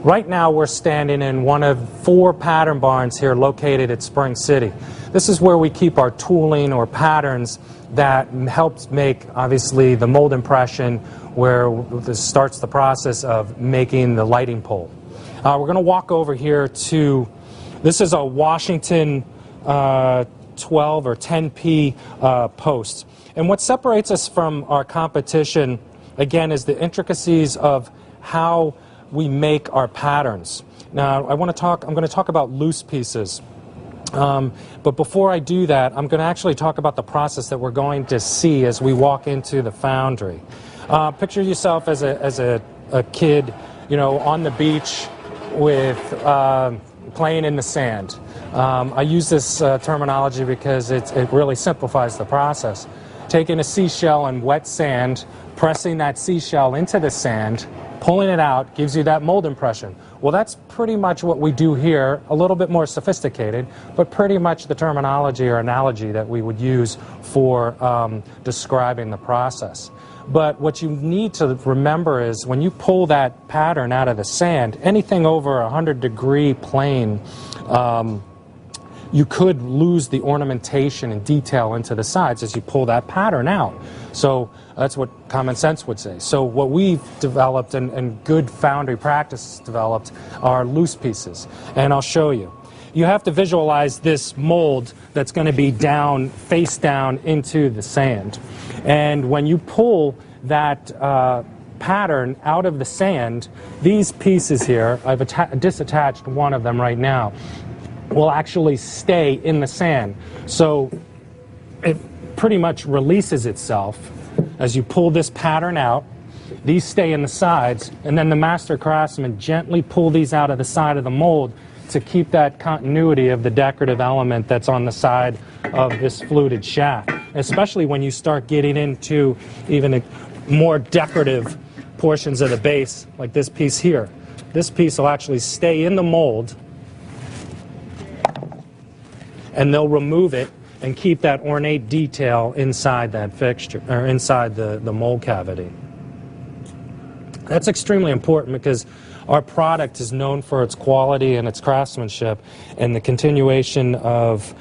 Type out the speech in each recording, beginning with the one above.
Right now we're standing in one of 4 pattern barns here located at Spring City. This is where we keep our tooling or patterns that helps make, obviously, the mold impression where this starts the process of making the lighting pole. We're going to walk over here to, this is a Washington 12 or 10P post. And what separates us from our competition, again, is the intricacies of how we make our patterns. Now, I'm going to talk about loose pieces. But before I do that, I'm going to actually talk about the process that we're going to see as we walk into the foundry. Picture yourself as a kid, you know, on the beach with playing in the sand. I use this terminology because it really simplifies the process. Taking a seashell and wet sand, pressing that seashell into the sand, pulling it out, gives you that mold impression. Well, that's pretty much what we do here, a little bit more sophisticated, but pretty much the terminology or analogy that we would use for describing the process. But what you need to remember is when you pull that pattern out of the sand, anything over a 100-degree plane, you could lose the ornamentation and detail into the sides as you pull that pattern out. So that's what common sense would say. So what we've developed and good foundry practice developed are loose pieces. And I'll show you. You have to visualize this mold that's going to be down, face down into the sand. And when you pull that pattern out of the sand, these pieces here, I've disattached one of them right now, will actually stay in the sand. So it pretty much releases itself as you pull this pattern out. These stay in the sides, and then the master craftsman gently pull these out of the side of the mold to keep that continuity of the decorative element that's on the side of this fluted shaft, especially when you start getting into even more decorative portions of the base, like this piece here. This piece will actually stay in the mold, and they'll remove it and keep that ornate detail inside that fixture, or inside the mold cavity. That's extremely important because our product is known for its quality and its craftsmanship, and the continuation of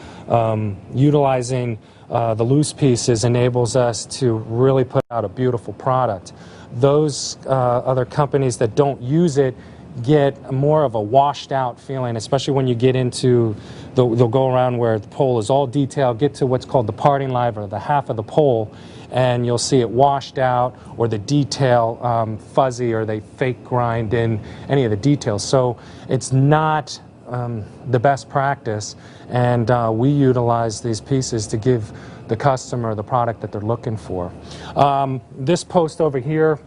utilizing the loose pieces enables us to really put out a beautiful product. Those other companies that don't use it get more of a washed out feeling, especially when you get into, they'll go around where the pole is all detailed, get to what's called the parting line, or the half of the pole, and you'll see it washed out, or the detail fuzzy, or they fake grind in any of the details. So it's not the best practice, and we utilize these pieces to give the customer the product that they're looking for. This post over here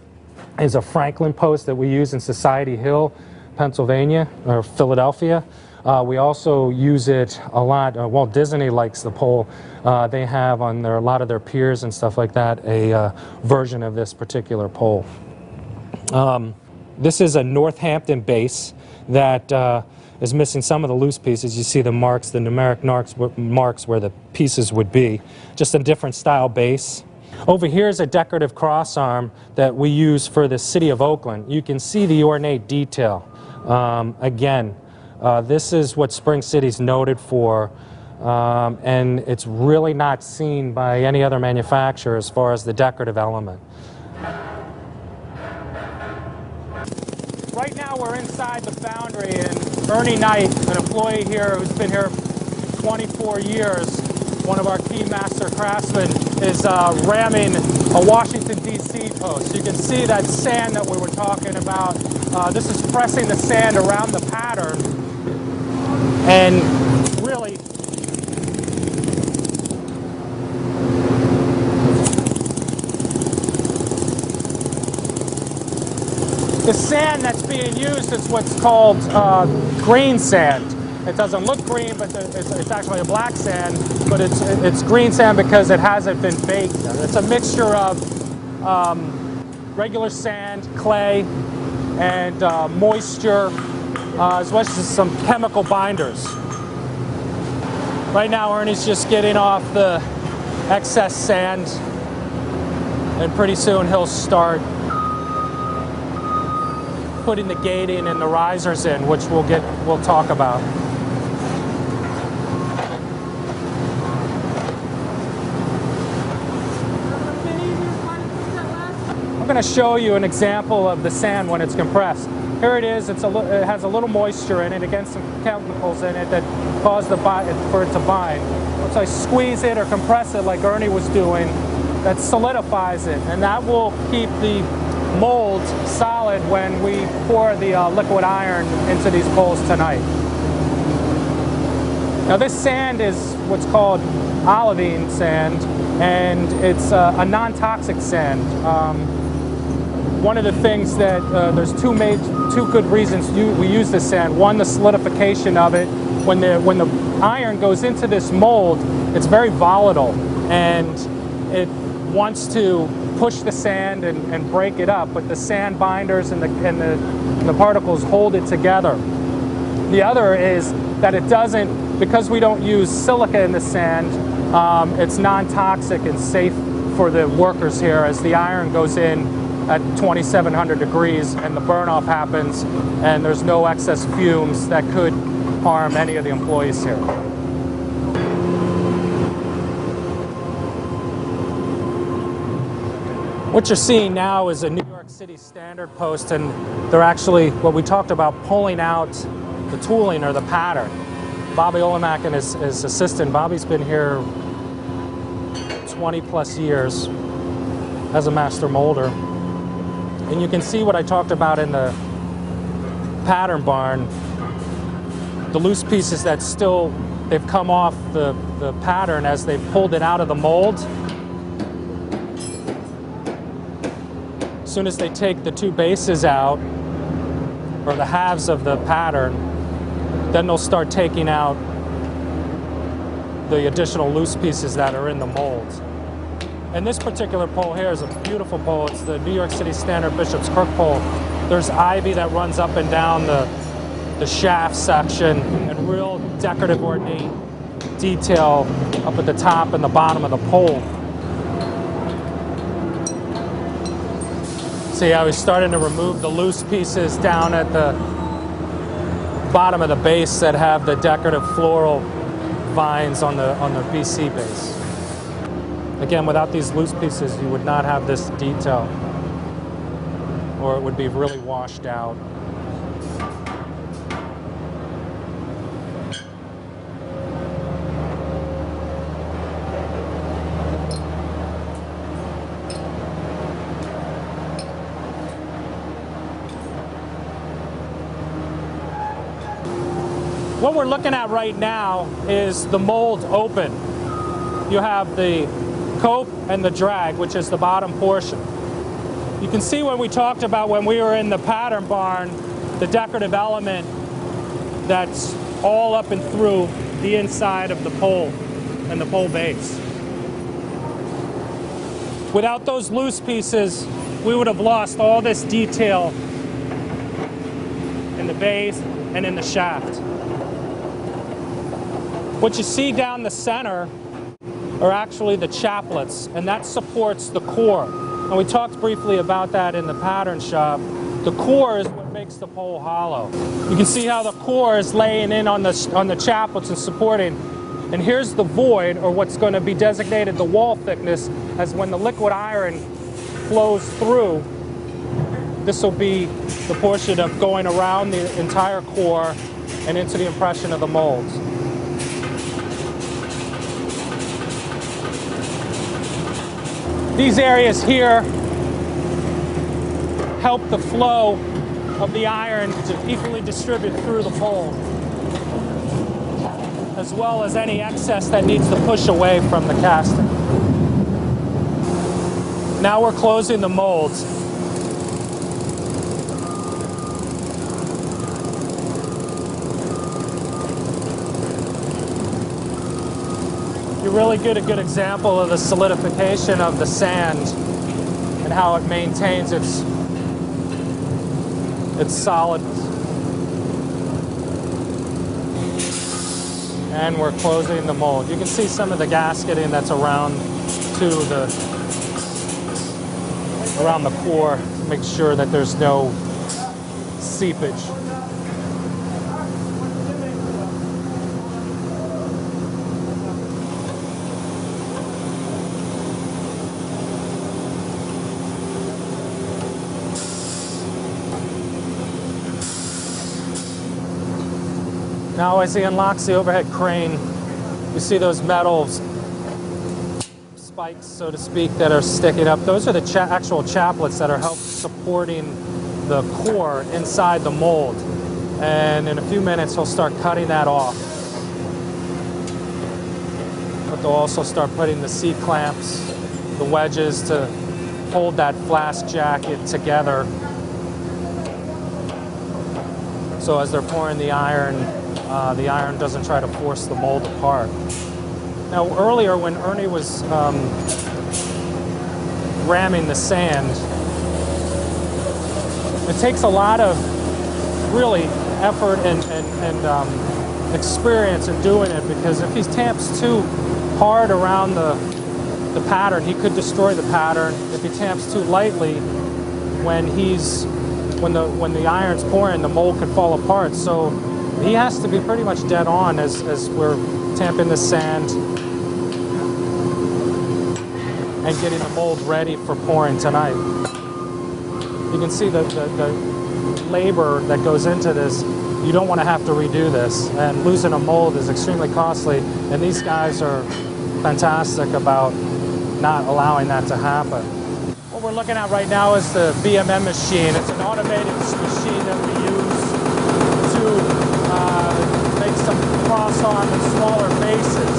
is a Franklin post that we use in Society Hill, Pennsylvania, or Philadelphia. We also use it a lot. Walt Disney likes the pole. They have on a lot of their piers and stuff like that a version of this particular pole. This is a Northampton base that is missing some of the loose pieces. You see the marks, the numeric marks where the pieces would be. Just a different style base. Over here is a decorative cross arm that we use for the city of Oakland. You can see the ornate detail. Again, this is what Spring City's noted for, and it's really not seen by any other manufacturer as far as the decorative element. Right now we're inside the foundry, and Ernie Knight, an employee here who's been here 24 years, one of our key master craftsmen, is ramming a Washington, D.C. post. You can see that sand that we were talking about. This is pressing the sand around the pattern, and really the sand that's being used is what's called green sand. It doesn't look green, but it's actually a black sand, but it's green sand because it hasn't been baked. It's a mixture of regular sand, clay, and moisture, as well as some chemical binders. Right now, Ernie's just getting off the excess sand, and pretty soon he'll start putting the gating and the risers in, which we'll talk about. I'm going to show you an example of the sand when it's compressed. Here it is. It has a little moisture in it against some chemicals in it that cause for it to bind. Once I squeeze it or compress it like Ernie was doing, that solidifies it, and that will keep the mold solid when we pour the liquid iron into these bowls tonight. Now this sand is what's called olivine sand, and it's a non-toxic sand. One of the things that there's two good reasons we use this sand. One, the solidification of it. When the iron goes into this mold, it's very volatile, and it wants to push the sand and break it up, but the sand binders and the particles hold it together. The other is that it doesn't, because we don't use silica in the sand, it's non-toxic and safe for the workers here as the iron goes in at 2,700 degrees and the burn-off happens and there's no excess fumes that could harm any of the employees here. What you're seeing now is a New York City standard post, and they're actually, what we talked about, pulling out the tooling or the pattern. Bobby Olemack and his assistant, Bobby's been here 20 plus years as a master molder. And you can see what I talked about in the pattern barn, the loose pieces that they've come off the pattern as they've pulled it out of the mold. As soon as they take the two bases out, or the halves of the pattern, then they'll start taking out the additional loose pieces that are in the mold. And this particular pole here is a beautiful pole. It's the New York City Standard Bishop's Crook pole. There's ivy that runs up and down the shaft section, and real decorative, ornate detail up at the top and the bottom of the pole. See how he's starting to remove the loose pieces down at the bottom of the base that have the decorative floral vines on the BC base. Again, without these loose pieces, you would not have this detail, or it would be really washed out. What we're looking at right now is the mold open. You have the cope and the drag, which is the bottom portion. You can see when we talked about when we were in the pattern barn, the decorative element that's all up and through the inside of the pole and the pole base. Without those loose pieces, we would have lost all this detail in the base and in the shaft. What you see down the center are actually the chaplets, and that supports the core. And we talked briefly about that in the pattern shop. The core is what makes the pole hollow. You can see how the core is laying in on the chaplets and supporting. And here's the void, or what's going to be designated the wall thickness, as when the liquid iron flows through, this will be the portion of going around the entire core and into the impression of the molds. These areas here help the flow of the iron to equally distribute through the pole, as well as any excess that needs to push away from the casting. Now we're closing the molds. You really get a good example of the solidification of the sand and how it maintains its solidness. And we're closing the mold. You can see some of the gasketing that's around around the core to make sure that there's no seepage. Now as he unlocks the overhead crane, you see those metal spikes, so to speak, that are sticking up. Those are the actual chaplets that are supporting the core inside the mold. And in a few minutes, he'll start cutting that off. But they'll also start putting the C-clamps, the wedges to hold that Flask jacket together. So as they're pouring the iron doesn't try to force the mold apart. Now earlier when Ernie was ramming the sand, it takes a lot of really effort and experience in doing it, because if he tamps too hard around the pattern, he could destroy the pattern. If he tamps too lightly, when the iron's pouring, the mold could fall apart. So he has to be pretty much dead on as we're tamping the sand and getting the mold ready for pouring tonight. You can see the labor that goes into this. You don't want to have to redo this, and losing a mold is extremely costly, and these guys are fantastic about not allowing that to happen. What we're looking at right now is the BMM machine. It's an automated machine that we use to make some cross-arm and smaller bases.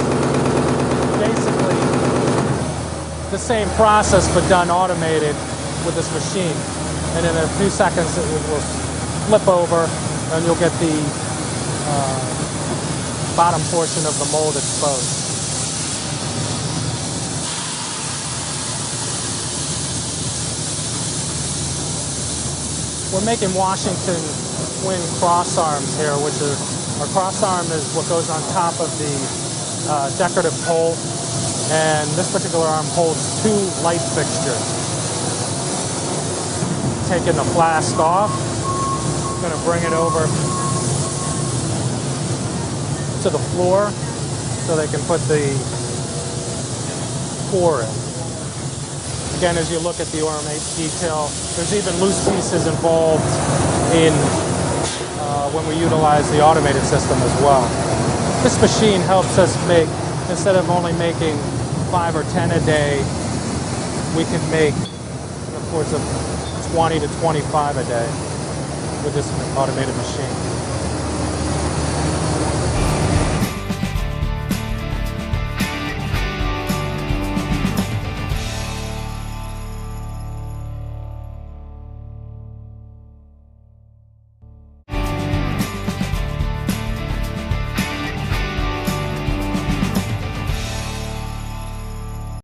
Basically, the same process but done automated with this machine. And in a few seconds it will flip over and you'll get the bottom portion of the mold exposed. We're making Washington twin cross arms here, which are, our cross arm is what goes on top of the decorative pole, and this particular arm holds 2 light fixtures. Taking the Flask off, I'm going to bring it over to the floor so they can put the core in. Again, as you look at the ornament detail, there's even loose pieces involved in when we utilize the automated system as well. This machine helps us make, instead of only making 5 or 10 a day, we can make upwards of 20 to 25 a day with this automated machine.